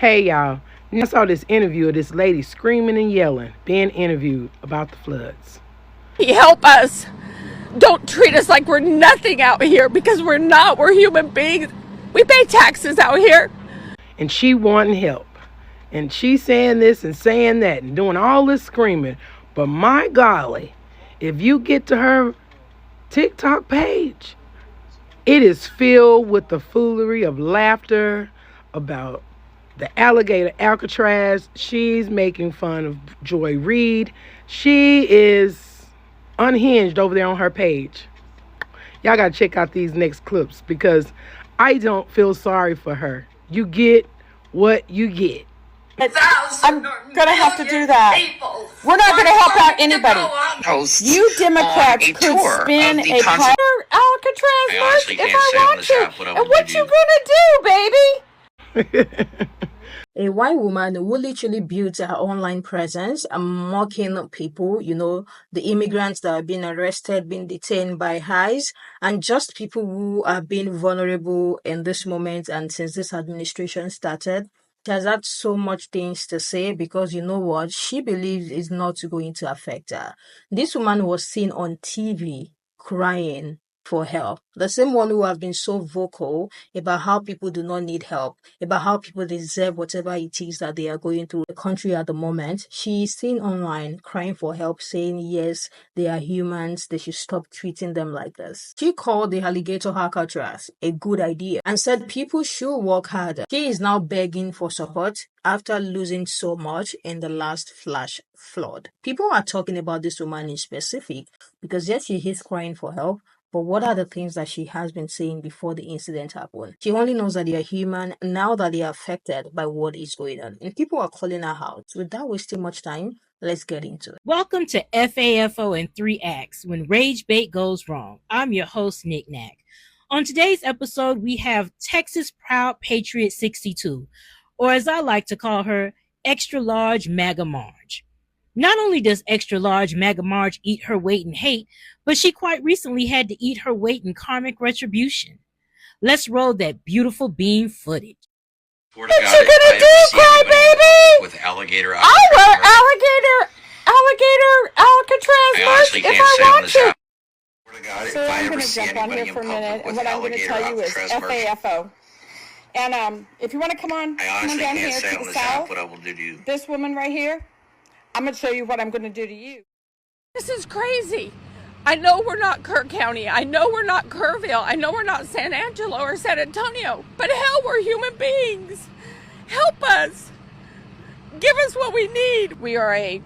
Hey y'all, I saw this interview of this lady screaming and yelling, being interviewed about the floods. Help us. Don't treat us like we're nothing out here because we're not. We're human beings. We pay taxes out here. And she wanting help. And she saying this and saying that and doing all this screaming. But my golly, if you get to her TikTok page, it is filled with the foolery of laughter about the alligator Alcatraz. She's making fun of Joy Reid. She is unhinged over there on her page. Y'all gotta check out these next clips because I don't feel sorry for her. You get what you get. I'm going to have to do that. We're not going to help out anybody. You Democrats could spin a Alcatraz march if I want to. And what you going to do, baby? A white woman who literally built her online presence and mocking people, the immigrants that are being arrested, being detained by ICE, and just people who are being vulnerable in this moment and since this administration started. She has had so much things to say because you know what? She believes is not going to affect her. This woman was seen on TV crying for help. The same one who have been so vocal about how people do not need help, about how people deserve whatever it is that they are going through the country at the moment. She is seen online crying for help, saying yes, they are humans, they should stop treating them like this. She called the alligator Alcatraz a good idea and said people should work harder. She is now begging for support after losing so much in the last flash flood. People are talking about this woman in specific because yes, she is crying for help, but what are the things that she has been saying before the incident happened? She only knows that they are human now that they are affected by what is going on. And people are calling her out. Without wasting much time, let's get into it. Welcome to FAFO in 3 acts, when rage bait goes wrong. I'm your host, Nick Knack. On today's episode, we have Texas Proud Patriot 62, or as I like to call her, Extra Large MAGA Marge. Not only does Extra Large MAGA Marge eat her weight in hate, but she quite recently had to eat her weight in karmic retribution. Let's roll that beautiful beam footage. What you gonna do, crybaby? With alligator I'll wear alligator Alcatraz march if I want to. So I'm going to jump on here for a minute, and what I'm going to tell you is FAFO. And if you want to come on down here to the south, what I will do to you. this woman right here, I'm going to show you what I'm going to do to you. This is crazy. I know we're not Kirk County. I know we're not Kerrville. I know we're not San Angelo or San Antonio. But hell, we're human beings. Help us. Give us what we need. We are a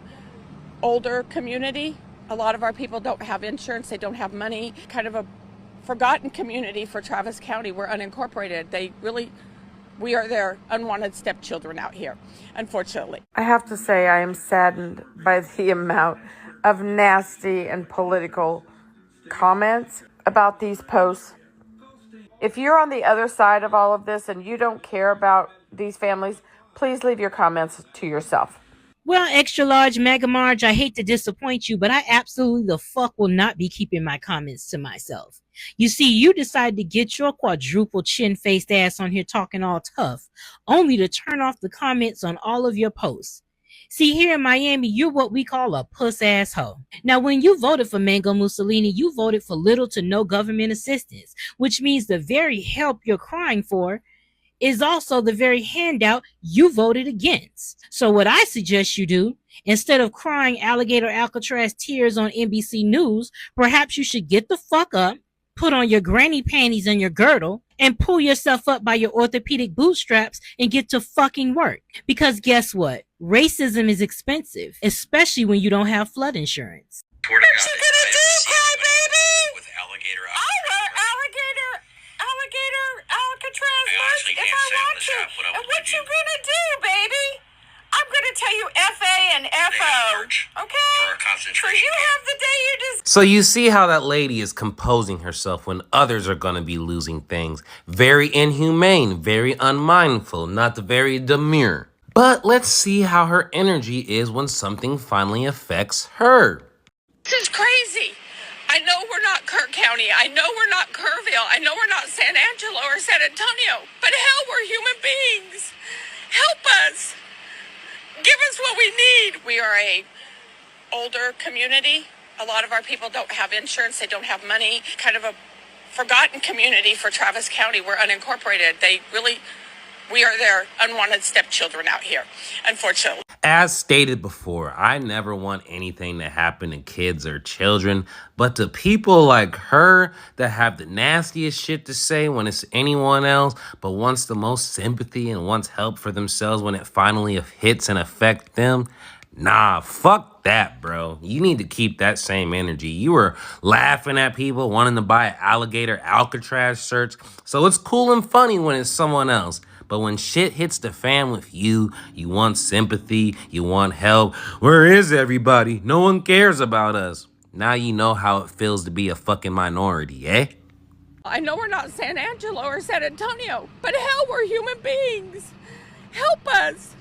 older community. A lot of our people don't have insurance. They don't have money. Kind of a forgotten community for Travis County. We're unincorporated. We are their unwanted stepchildren out here, unfortunately. I have to say I am saddened by the amount of nasty and political comments about these posts. If you're on the other side of all of this and you don't care about these families, please leave your comments to yourself. Well, Extra Large MAGA Marge, I hate to disappoint you, but I absolutely the fuck will not be keeping my comments to myself. You see, you decided to get your quadruple chin-faced ass on here talking all tough, only to turn off the comments on all of your posts. See, here in Miami, you're what we call a puss-ass hoe. Now, when you voted for Mango Mussolini, you voted for little to no government assistance, which means the very help you're crying for is also the very handout you voted against. So what I suggest you do, instead of crying alligator Alcatraz tears on NBC News, perhaps you should get the fuck up, put on your granny panties and your girdle, and pull yourself up by your orthopedic bootstraps and get to fucking work. Because guess what? Racism is expensive, especially when you don't have flood insurance. What you gonna do, crybaby? With alligator I'll wear alligator Alcatraz march if I want to. And what you gonna do, baby? I'm gonna tell you FA and FO. Okay? So you have the day you just. So you see how that lady is composing herself when others are going to be losing things. Very inhumane, very unmindful, not very demure. But let's see how her energy is when something finally affects her. This is crazy. I know we're not Kirk County. I know we're not Kerrville. I know we're not San Angelo or San Antonio. But hell, we're human beings. Help need. We are a older community. A lot of our people don't have insurance. They don't have money. Kind of a forgotten community for Travis County. We're unincorporated. We are their unwanted stepchildren out here, unfortunately. As stated before, I never want anything to happen to kids or children, but to people like her that have the nastiest shit to say when it's anyone else, but wants the most sympathy and wants help for themselves when it finally hits and affects them, nah, fuck that, bro. You need to keep that same energy. You were laughing at people wanting to buy alligator Alcatraz shirts, so it's cool and funny when it's someone else. But when shit hits the fan with you, you want sympathy, you want help. Where is everybody? No one cares about us. Now you know how it feels to be a fucking minority, eh? I know we're not San Angelo or San Antonio, but hell, we're human beings. Help us.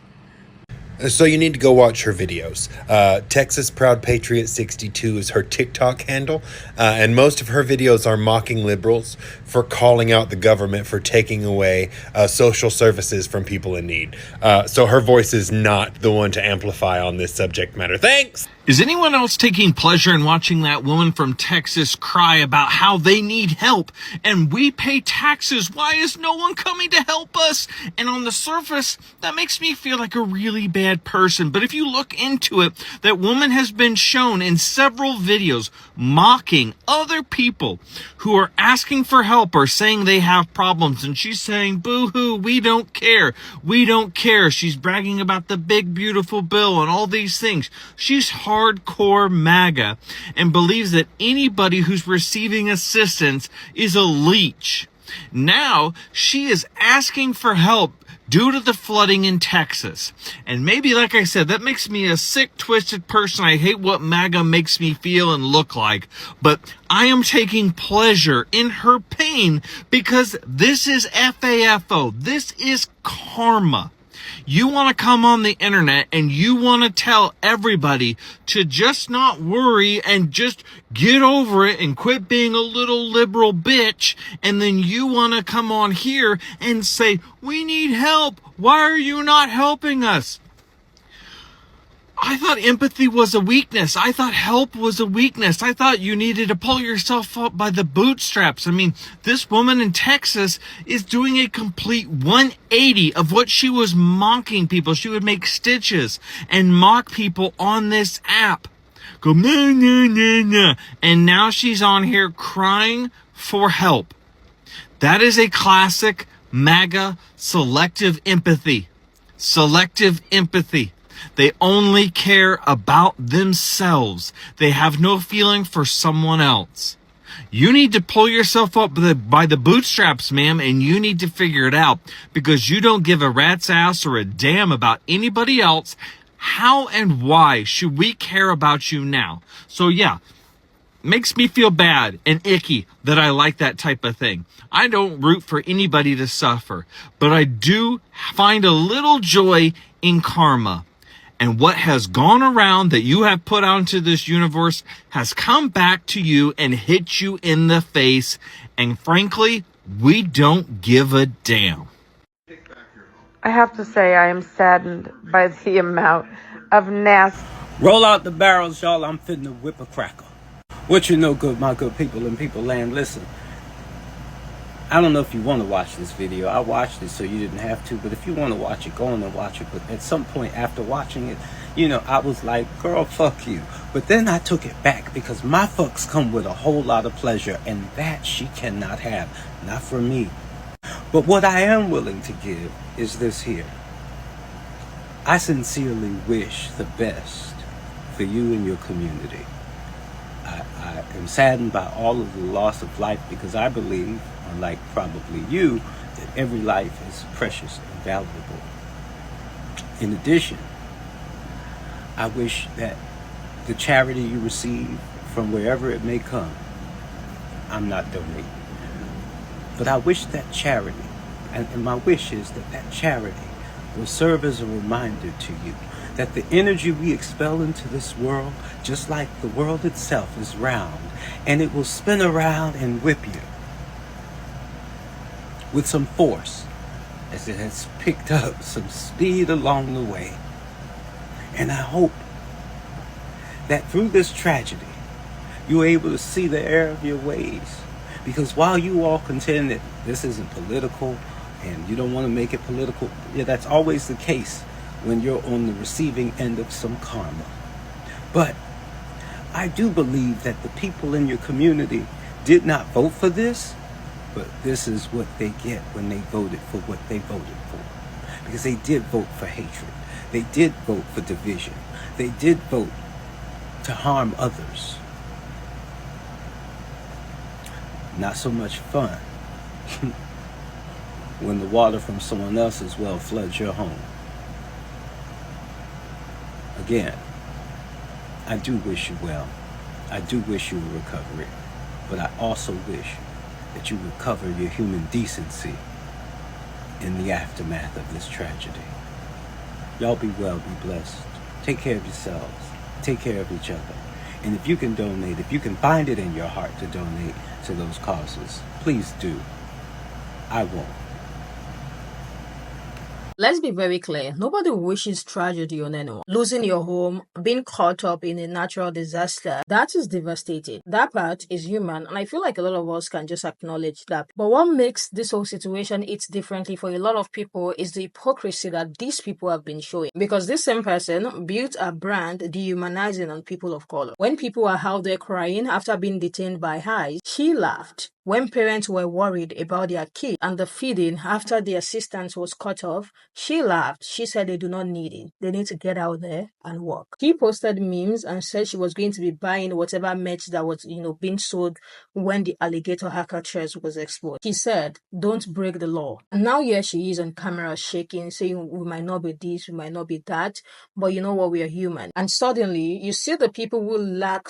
So you need to go watch her videos. Texas Proud Patriot 62 is her TikTok handle, and most of her videos are mocking liberals for calling out the government for taking away social services from people in need. So her voice is not the one to amplify on this subject matter. Thanks! Is anyone else taking pleasure in watching that woman from Texas cry about how they need help and we pay taxes? Why is no one coming to help us? And on the surface, that makes me feel like a really bad person. But if you look into it, that woman has been shown in several videos mocking other people who are asking for help or saying they have problems. And she's saying, boo-hoo, we don't care. We don't care. She's bragging about the big, beautiful bill and all these things. She's hardcore MAGA and believes that anybody who's receiving assistance is a leech. Now she is asking for help due to the flooding in Texas. And maybe, like I said, that makes me a sick, twisted person. I hate what MAGA makes me feel and look like. But I am taking pleasure in her pain because this is FAFO. This is karma. You want to come on the internet and you want to tell everybody to just not worry and just get over it and quit being a little liberal bitch. And then you want to come on here and say, we need help. Why are you not helping us? I thought empathy was a weakness. I thought help was a weakness. I thought you needed to pull yourself up by the bootstraps. I mean, this woman in Texas is doing a complete 180 of what she was mocking people. She would make stitches and mock people on this app. Go, nah, nah, nah, nah. And now she's on here crying for help. That is a classic MAGA selective empathy. Selective empathy. They only care about themselves. They have no feeling for someone else. You need to pull yourself up by the bootstraps, ma'am, and you need to figure it out because you don't give a rat's ass or a damn about anybody else. How and why should we care about you now? So yeah, makes me feel bad and icky that I like that type of thing. I don't root for anybody to suffer, but I do find a little joy in karma. And what has gone around that you have put out into this universe has come back to you and hit you in the face. And frankly, we don't give a damn. I have to say I am saddened by the amount of nasty. Roll out the barrels, y'all. I'm fitting to whip a cracker. What you know, good, my good people in people land. Listen, I don't know if you want to watch this video. I watched it so you didn't have to. But if you want to watch it, go on and watch it. But at some point after watching it, you know, I was like, girl, fuck you. But then I took it back because my fucks come with a whole lot of pleasure. And that she cannot have. Not for me. But what I am willing to give is this here. I sincerely wish the best for you and your community. I am saddened by all of the loss of life because I believe, unlike probably you, that every life is precious and valuable. In addition, I wish that the charity you receive from wherever it may come, I'm not donating, but I wish that charity, and my wish is that that charity will serve as a reminder to you that the energy we expel into this world, just like the world itself, is round, and it will spin around and whip you with some force as it has picked up some speed along the way. And I hope that through this tragedy, you're able to see the error of your ways. Because while you all contend that this isn't political and you don't want to make it political, yeah, that's always the case when you're on the receiving end of some karma. But I do believe that the people in your community did not vote for this, but this is what they get when they voted for what they voted for. Because they did vote for hatred. They did vote for division. They did vote to harm others. Not so much fun when the water from someone else's well floods your home. Again, I do wish you well. I do wish you a recovery. But I also wish that you recover your human decency in the aftermath of this tragedy. Y'all be well, be blessed. Take care of yourselves. Take care of each other. And if you can donate, if you can find it in your heart to donate to those causes, please do. I won't. Let's be very clear. Nobody wishes tragedy on anyone. Losing your home, being caught up in a natural disaster, that is devastating. That part is human, and I feel like a lot of us can just acknowledge that. But what makes this whole situation hit differently for a lot of people is the hypocrisy that these people have been showing. Because this same person built a brand dehumanizing on people of color. When people are out there crying after being detained by ICE, she laughed. When parents were worried about their kid and the feeding after the assistance was cut off, she laughed. She said they do not need it. They need to get out there and work. She posted memes and said she was going to be buying whatever merch that was, being sold when the alligator alcatraz was exposed. She said, don't break the law. And now here she is on camera shaking, saying we might not be this, we might not be that, but you know what, we are human. And suddenly you see the people who lack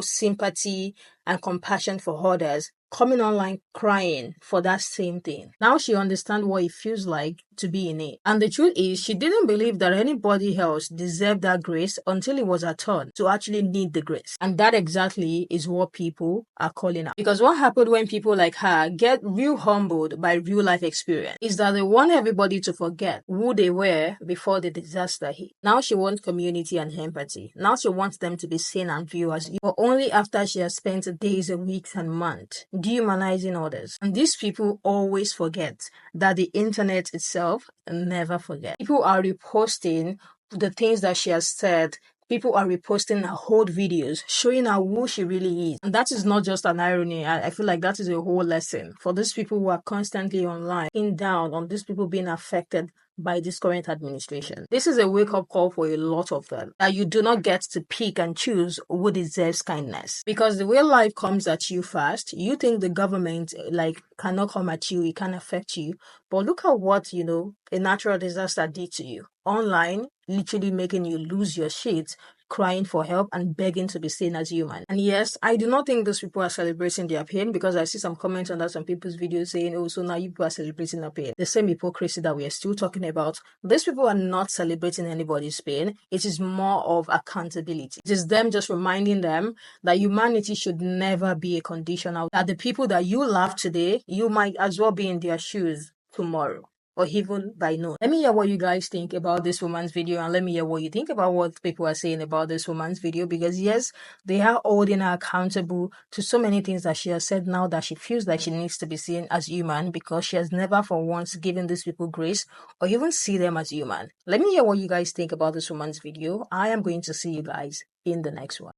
sympathy and compassion for others coming online crying for that same thing. Now she understands what it feels like to be in it. And the truth is, she didn't believe that anybody else deserved that grace until it was her turn to actually need the grace. And that exactly is what people are calling out. Because what happened when people like her get real humbled by real life experience is that they want everybody to forget who they were before the disaster hit. Now she wants community and empathy. Now she wants them to be seen and viewed as you, but only after she has spent days and weeks and months dehumanizing others. And these people always forget that the internet itself never forgets. People are reposting the things that she has said. People are reposting her old videos, showing her who she really is. And that is not just an irony. I feel like that is a whole lesson for these people who are constantly online, looking down on these people being affected by this current administration. This is a wake-up call for a lot of them, that you do not get to pick and choose who deserves kindness. Because the way life comes at you fast, you think the government cannot come at you, it can't affect you. But look at what, a natural disaster did to you. Online, literally making you lose your shit, crying for help and begging to be seen as human. And yes, I do not think those people are celebrating their pain, because I see some comments under some people's videos saying, oh, so now you people are celebrating their pain. The same hypocrisy that we are still talking about. These people are not celebrating anybody's pain. It is more of accountability. It is them just reminding them that humanity should never be a conditional, that the people that you love today, you might as well be in their shoes tomorrow, or even by noon. Let me hear what you guys think about this woman's video, and let me hear what you think about what people are saying about this woman's video, because yes, they are holding her accountable to so many things that she has said now that she feels like she needs to be seen as human, because she has never for once given these people grace or even see them as human. Let me hear what you guys think about this woman's video. I am going to see you guys in the next one.